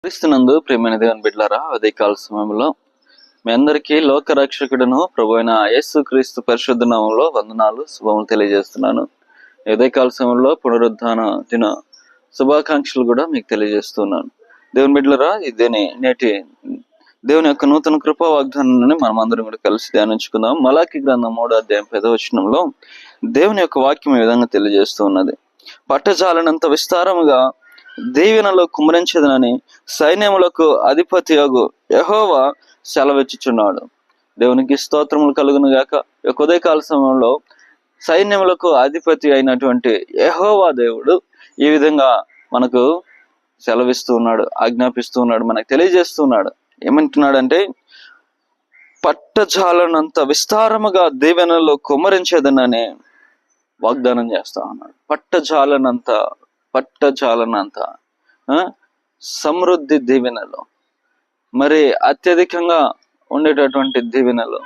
క్రీస్తునందు ప్రియమైన దేవుని బిడ్డలారా, ఉదయకాల సమయంలో మీ అందరికీ లోకరక్షకుడును ప్రభు అయిన యేసు క్రీస్తు పరిశుద్ధ నామంలో వందనాలు శుభములు తెలియజేస్తున్నాను. ఉదయకాల సమయంలో పునరుద్ధాన దిన శుభాకాంక్షలు కూడా మీకు తెలియజేస్తున్నాను. దేవుని బిడ్డలారా, ఇదేని నేటి దేవుని యొక్క నూతన కృపా వాగ్దానాన్ని మనం అందరం కూడా కలిసి ధ్యానించుకుందాం. మలాకి గ్రంథం 3వ అధ్యాయం 5వ వచనంలో దేవుని యొక్క వాక్యం ఈ విధంగా తెలియజేస్తూ ఉన్నది. పట్టజాలనంత విస్తారముగా దీవెనలో కుమ్మరించదనని సైన్యములకు అధిపతి యగు యెహోవా సెలవిచ్చుచున్నాడు. దేవునికి స్తోత్రములు కలుగును గాక. ఉదయకాల సమయంలో సైన్యములకు అధిపతి అయినటువంటి యెహోవా దేవుడు ఈ విధంగా మనకు సెలవిస్తూ ఉన్నాడు, ఆజ్ఞాపిస్తూ ఉన్నాడు, మనకు తెలియజేస్తున్నాడు. ఏమంటున్నాడంటే, పట్టజాలనంత విస్తారముగా దీవెనలో కుమ్మరించేదనని వాగ్దానం చేస్తా ఉన్నాడు. పట్టజాలనంత సమృద్ధి దీవెనలు, మరి అత్యధికంగా ఉండేటటువంటి దీవెనలు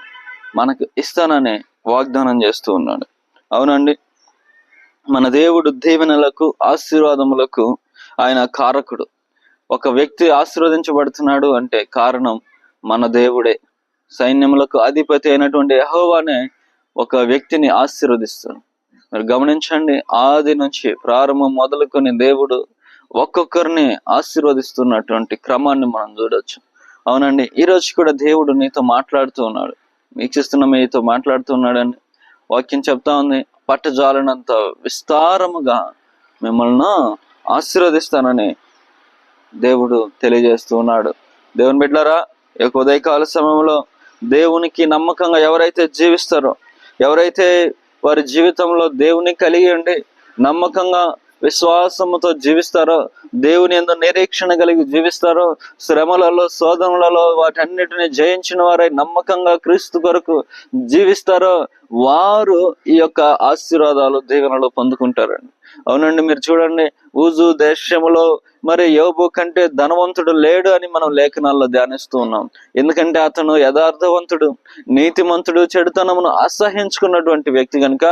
మనకు ఇస్తానని వాగ్దానం చేస్తూ ఉన్నాడు. అవునండి, మన దేవుడు దీవెనలకు ఆశీర్వాదములకు ఆయన కారకుడు. ఒక వ్యక్తి ఆశీర్వదించబడుతున్నాడు అంటే కారణం మన దేవుడే. సైన్యములకు అధిపతి అయినటువంటి యెహోవానే ఒక వ్యక్తిని ఆశీర్వదిస్తాడు. మీరు గమనించండి, ఆది నుంచి ప్రారంభం మొదలుకొని దేవుడు ఒక్కొక్కరిని ఆశీర్వదిస్తున్నటువంటి క్రమాన్ని మనం చూడొచ్చు. అవునండి, ఈరోజు కూడా దేవుడు నీతో మాట్లాడుతూ ఉన్నాడు, వీక్షిస్తున్న మీతో మాట్లాడుతున్నాడని వాక్యం చెప్తా ఉంది. పట్టజాలనంత విస్తారముగా మిమ్మల్ని ఆశీర్వదిస్తానని దేవుడు తెలియజేస్తూ ఉన్నాడు. దేవుని బిడ్డలారా, ఈ ఉదయకాల సమయంలో దేవునికి నమ్మకంగా ఎవరైతే జీవిస్తారో, ఎవరైతే వారి జీవితంలో దేవుని కలిగి ఉండి నమ్మకంగా విశ్వాసముతో జీవిస్తారో, దేవుని యందు నిరీక్షణ కలిగి జీవిస్తారో, శ్రమలలో శోధనలలో వాటన్నిటిని జయించిన వారై నమ్మకంగా క్రీస్తు కొరకు జీవిస్తారో, వారు ఈ యొక్క ఆశీర్వాదాలు దీవెనలు పొందుకుంటారండి. అవునండి, మీరు చూడండి, ఊజు దేశములో మరి యోబు కంటే ధనవంతుడు లేడు అని మనం లేఖనాల్లో ధ్యానిస్తూ ఉన్నాం. ఎందుకంటే అతను యథార్థవంతుడు, నీతిమంతుడు, చెడుతనమును అసహించుకున్నటువంటి వ్యక్తి కనుక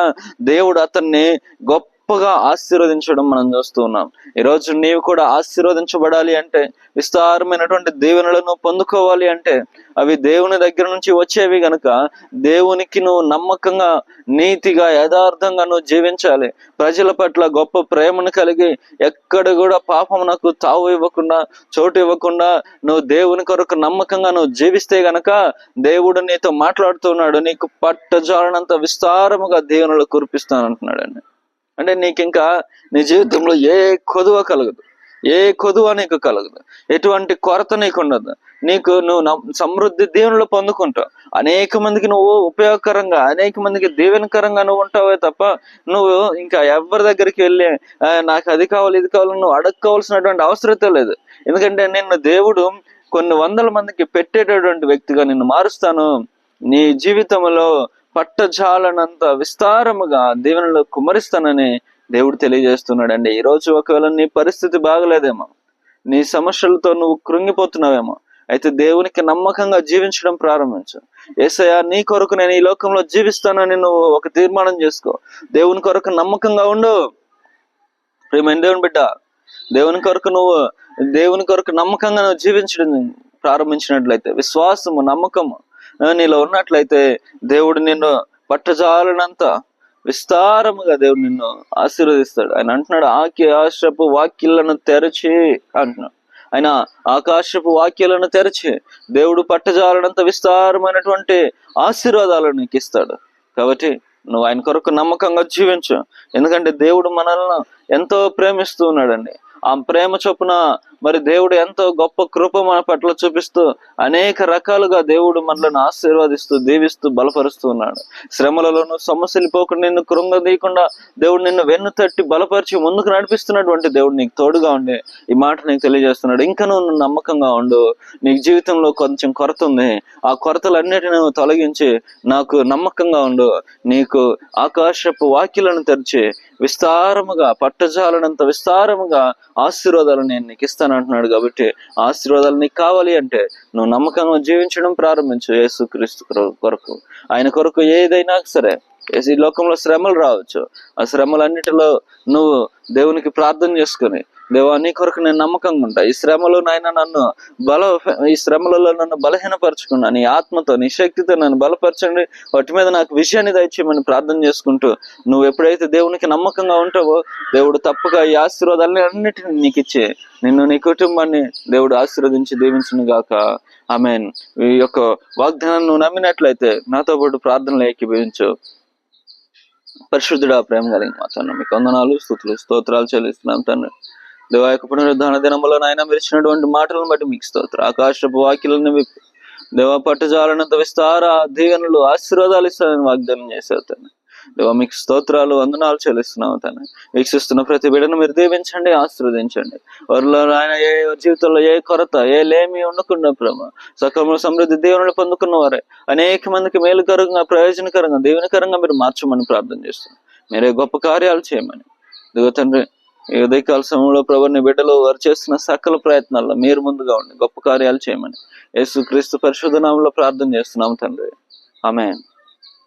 దేవుడు అతన్ని గొప్పగా ఆశీర్వదించడం మనం చూస్తూ ఉన్నాం. ఈరోజు నీవు కూడా ఆశీర్వదించబడాలి అంటే, విస్తారమైనటువంటి దీవెనలను పొందుకోవాలి అంటే అవి దేవుని దగ్గర నుంచి వచ్చేవి గనుక దేవునికి నువ్వు నమ్మకంగా, నీతిగా, యథార్థంగా నువ్వు జీవించాలి. ప్రజల పట్ల గొప్ప ప్రేమను కలిగి ఎక్కడ కూడా పాపమునకు తావు ఇవ్వకుండా, చోటు ఇవ్వకుండా నువ్వు దేవుని కొరకు నమ్మకంగా నువ్వు జీవిస్తే గనక దేవుడు నీతో మాట్లాడుతున్నాడు. నీకు పట్టజాలనంత విస్తారముగా దీవెనలు కురిపిస్తానంటున్నాడండి. అంటే నీకు ఇంకా నీ జీవితంలో ఏ కొదువ కలగదు, ఏ కొదువ నీకు కలగదు, ఎటువంటి కొరత నీకు ఉండదు. నువ్వు సమృద్ధి దీవెనలు పొందుకుంటావు. అనేక మందికి నువ్వు ఉపయోగకరంగా, అనేక మందికి దీవెనకరంగా నువ్వు ఉంటావే తప్ప నువ్వు ఇంకా ఎవరి దగ్గరికి వెళ్ళి నాకు అది కావాలి, ఇది కావాలి నువ్వు అడగవలసినటువంటి అవసరత లేదు. ఎందుకంటే నిన్ను దేవుడు కొన్ని వందల మందికి పెట్టేటటువంటి వ్యక్తిగా నిన్ను మారుస్తాను. నీ జీవితంలో పట్టజాలనంత విస్తారముగా దీవెనలు కుమ్మరిస్తానని దేవుడు తెలియజేస్తున్నాడండి. ఈరోజు ఒకవేళ నీ పరిస్థితి బాగలేదేమో, నీ సమస్యలతో నువ్వు కృంగిపోతున్నావేమో, అయితే దేవునికి నమ్మకంగా జీవించడం ప్రారంభించు. యేసయ్యా, నీ కొరకు నేను ఈ లోకంలో జీవిస్తానని నువ్వు ఒక తీర్మానం చేసుకో. దేవుని కొరకు నమ్మకంగా ఉండు. ప్రియమైన దేవుని బిడ్డ, దేవుని కొరకు నమ్మకంగా నువ్వు జీవించడం ప్రారంభించినట్లయితే, విశ్వాసము, నమ్మకము నీలో ఉన్నట్లయితే దేవుడు నిన్ను పట్టజాలనంత విస్తారముగా దేవుడు నిన్ను ఆశీర్వదిస్తాడు. ఆయన అంటున్నాడు, ఆకాశపు వాక్యాలను తెరచి అంటున్నాడు. ఆయన ఆకాశపు వాక్యాలను తెరచి దేవుడు పట్టజాలనంత విస్తారమైనటువంటి ఆశీర్వాదాలను నీకు ఇస్తాడు. కాబట్టి నువ్వు ఆయన కొరకు నమ్మకంగా జీవించు. ఎందుకంటే దేవుడు మనల్ని ఎంతో ప్రేమిస్తూ ఉన్నాడండి. ఆ ప్రేమ చొప్పున మరి దేవుడు ఎంతో గొప్ప కృప మన పట్ల చూపిస్తూ అనేక రకాలుగా దేవుడు మనల్ని ఆశీర్వదిస్తూ, దీవిస్తూ, బలపరుస్తూ ఉన్నాడు. శ్రమలలోనూ సమస్యలు పోకుండా, నిన్ను కృంగదీయకుండా దేవుడు నిన్ను వెన్ను తట్టి బలపరిచి ముందుకు నడిపిస్తున్నటువంటి దేవుడు నీకు తోడుగా ఉండి ఈ మాట నీకు తెలియజేస్తున్నాడు. ఇంకా నువ్వు నమ్మకంగా ఉండు. నీకు జీవితంలో కొంచెం కొరత ఉంది, ఆ కొరతలన్నిటిని నువ్వు తొలగించి నాకు నమ్మకంగా ఉండు. నీకు ఆకాశపు వాక్యాలను తెరిచి విస్తారముగా, పట్టజాలనంత విస్తారముగా ఆశీర్వాదాలు నేను నీకు ఇస్తాను అంటున్నాడు. కాబట్టి ఆశీర్వాదాలు నీకు కావాలి అంటే నువ్వు నమ్మకంగా జీవించడం ప్రారంభించు. యేసుక్రీస్తు కొరకు, ఆయన కొరకు ఏదైనా సరే ఈ లోకంలో శ్రమలు రావచ్చు. ఆ శ్రమలన్నిటిలో నువ్వు దేవునికి ప్రార్థన చేసుకుని, దేవా నీ కొరకు నేను నమ్మకంగా ఉంటా, ఈ శ్రమలో ఈ శ్రమలలో నన్ను బలహీనపరచుకున్నా, నీ ఆత్మతో నీ శక్తితో నన్ను బలపరచండి, వాటి మీద నాకు విజయాన్ని దయచేయమని ప్రార్థన చేసుకుంటూ నువ్వు ఎప్పుడైతే దేవునికి నమ్మకంగా ఉంటావో దేవుడు తప్పగా ఈ ఆశీర్వాదాలని అన్నిటిని నీకు ఇచ్చే నిన్ను నీ కుటుంబాన్ని దేవుడు ఆశీర్వదించి దీవించును గాక. ఆమేన్. ఈ యొక్క వాగ్దానాన్ని నువ్వు నమ్మినట్లయితే నాతో పాటు ప్రార్థనలు ఏకీభవించు. పరిశుద్ధుడా, ప్రేమ కలిగిన మా తండ్రి, మీకు వందనాలు, స్తుతులు, స్తోత్రాలు చెల్లిస్తున్నాం తండ్రి. దేవా యొక్క పునరుద్ధాన దినములో నాయన మీరు ఇచ్చినటువంటి మాటలను బట్టి మీకు స్తోత్రం. ఆకాశపు వాక్యాలను విప్పి దేవా పట్టుజాలనంత విస్తార దీవెనలు ఆశీర్వాదాలు ఇస్తానని వాగ్దానం చేశారు తండ్రి. దేవా మీకు స్తోత్రాలు, వందనాలు చెల్లిస్తున్నాం తండ్రి. వీక్షిస్తున్న ప్రతి బిడ్డను మీరు దీవించండి, ఆశీర్వదించండి. వారిలో ఆయన ఏ జీవితంలో ఏ కొరత ఏ లేమి ఉండకుండా ప్రభు సకాలంలో సమృద్ధి దేవుని పొందుకున్న వారే అనేక మందికి మేలుకరంగా ప్రయోజనకరంగా దీవెనకరంగా మీరు మార్చమని ప్రార్థన చేస్తున్నాం. మీరే గొప్ప కార్యాలు చేయమని దేవ తండ్రి ఈ ఉదయకాల సమయంలో ప్రభు నీ బిడ్డలు వారు చేస్తున్న సకల ప్రయత్నాల్లో మీరు ముందుగా ఉండి గొప్ప కార్యాలు చేయమని యేసుక్రీస్తు పరిశుద్ధ నామములో ప్రార్థన చేస్తున్నాం తండ్రి. ఆమేన్.